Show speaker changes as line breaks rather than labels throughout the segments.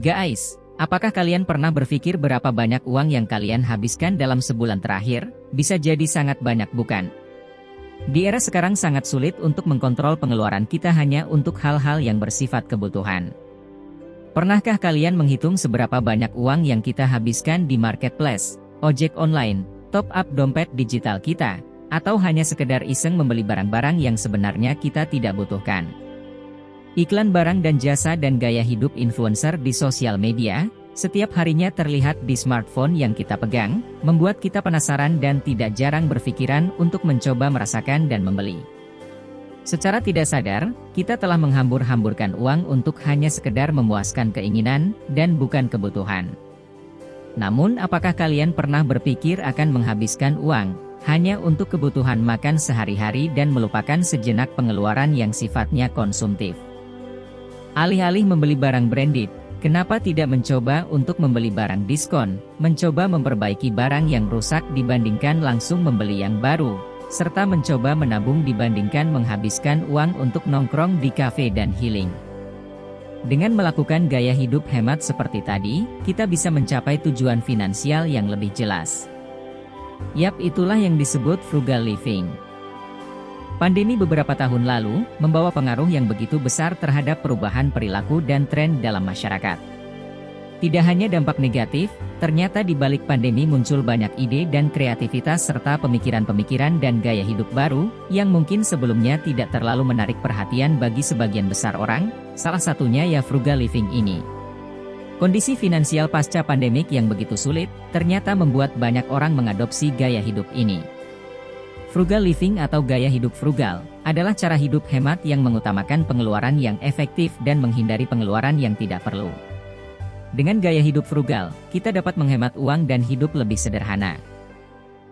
Guys, apakah kalian pernah berpikir berapa banyak uang yang kalian habiskan dalam sebulan terakhir? Bisa jadi sangat banyak, bukan? Di era sekarang sangat sulit untuk mengkontrol pengeluaran kita hanya untuk hal-hal yang bersifat kebutuhan. Pernahkah kalian menghitung seberapa banyak uang yang kita habiskan di marketplace, ojek online, top up dompet digital kita, atau hanya sekedar iseng membeli barang-barang yang sebenarnya kita tidak butuhkan? Iklan barang dan jasa dan gaya hidup influencer di sosial media, setiap harinya terlihat di smartphone yang kita pegang, membuat kita penasaran dan tidak jarang berpikiran untuk mencoba merasakan dan membeli. Secara tidak sadar, kita telah menghambur-hamburkan uang untuk hanya sekedar memuaskan keinginan dan bukan kebutuhan. Namun, apakah kalian pernah berpikir akan menghabiskan uang hanya untuk kebutuhan makan sehari-hari dan melupakan sejenak pengeluaran yang sifatnya konsumtif? Alih-alih membeli barang branded, kenapa tidak mencoba untuk membeli barang diskon, mencoba memperbaiki barang yang rusak dibandingkan langsung membeli yang baru, serta mencoba menabung dibandingkan menghabiskan uang untuk nongkrong di kafe dan healing? Dengan melakukan gaya hidup hemat seperti tadi, kita bisa mencapai tujuan finansial yang lebih jelas. Yap, itulah yang disebut frugal living. Pandemi beberapa tahun lalu membawa pengaruh yang begitu besar terhadap perubahan perilaku dan tren dalam masyarakat. Tidak hanya dampak negatif, ternyata di balik pandemi muncul banyak ide dan kreativitas serta pemikiran-pemikiran dan gaya hidup baru yang mungkin sebelumnya tidak terlalu menarik perhatian bagi sebagian besar orang, salah satunya ya frugal living ini. Kondisi finansial pasca pandemik yang begitu sulit, ternyata membuat banyak orang mengadopsi gaya hidup ini. Frugal living atau gaya hidup frugal adalah cara hidup hemat yang mengutamakan pengeluaran yang efektif dan menghindari pengeluaran yang tidak perlu. Dengan gaya hidup frugal, kita dapat menghemat uang dan hidup lebih sederhana.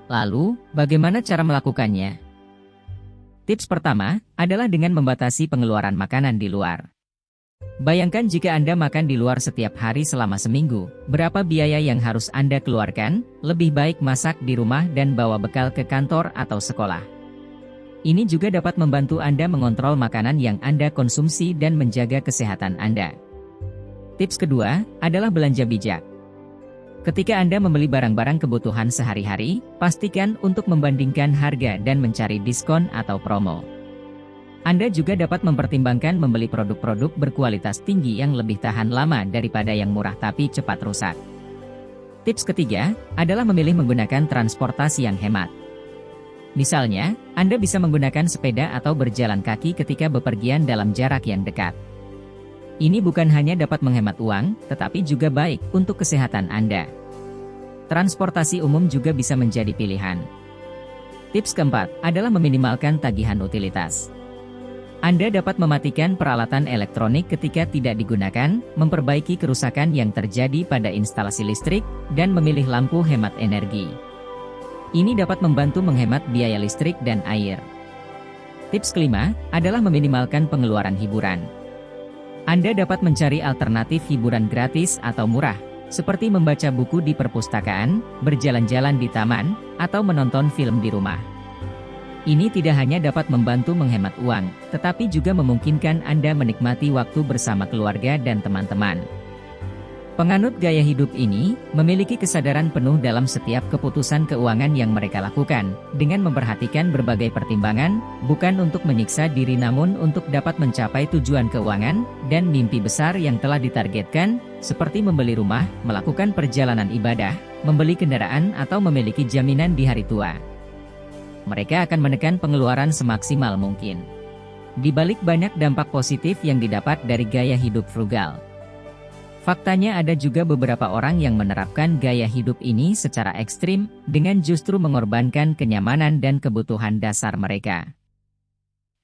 Lalu, bagaimana cara melakukannya? Tips pertama adalah dengan membatasi pengeluaran makanan di luar. Bayangkan jika Anda makan di luar setiap hari selama seminggu, berapa biaya yang harus Anda keluarkan? Lebih baik masak di rumah dan bawa bekal ke kantor atau sekolah. Ini juga dapat membantu Anda mengontrol makanan yang Anda konsumsi dan menjaga kesehatan Anda. Tips kedua adalah belanja bijak. Ketika Anda membeli barang-barang kebutuhan sehari-hari, pastikan untuk membandingkan harga dan mencari diskon atau promo. Anda juga dapat mempertimbangkan membeli produk-produk berkualitas tinggi yang lebih tahan lama daripada yang murah tapi cepat rusak. Tips ketiga adalah memilih menggunakan transportasi yang hemat. Misalnya, Anda bisa menggunakan sepeda atau berjalan kaki ketika bepergian dalam jarak yang dekat. Ini bukan hanya dapat menghemat uang, tetapi juga baik untuk kesehatan Anda. Transportasi umum juga bisa menjadi pilihan. Tips keempat adalah meminimalkan tagihan utilitas. Anda dapat mematikan peralatan elektronik ketika tidak digunakan, memperbaiki kerusakan yang terjadi pada instalasi listrik, dan memilih lampu hemat energi. Ini dapat membantu menghemat biaya listrik dan air. Tips kelima adalah meminimalkan pengeluaran hiburan. Anda dapat mencari alternatif hiburan gratis atau murah, seperti membaca buku di perpustakaan, berjalan-jalan di taman, atau menonton film di rumah. Ini tidak hanya dapat membantu menghemat uang, tetapi juga memungkinkan Anda menikmati waktu bersama keluarga dan teman-teman. Penganut gaya hidup ini memiliki kesadaran penuh dalam setiap keputusan keuangan yang mereka lakukan, dengan memperhatikan berbagai pertimbangan, bukan untuk menyiksa diri namun untuk dapat mencapai tujuan keuangan dan mimpi besar yang telah ditargetkan, seperti membeli rumah, melakukan perjalanan ibadah, membeli kendaraan atau memiliki jaminan di hari tua. Mereka akan menekan pengeluaran semaksimal mungkin. Di balik banyak dampak positif yang didapat dari gaya hidup frugal. Faktanya ada juga beberapa orang yang menerapkan gaya hidup ini secara ekstrim, dengan justru mengorbankan kenyamanan dan kebutuhan dasar mereka.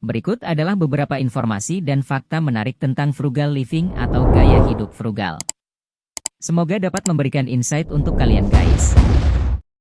Berikut adalah beberapa informasi dan fakta menarik tentang frugal living atau gaya hidup frugal. Semoga dapat memberikan insight untuk kalian guys.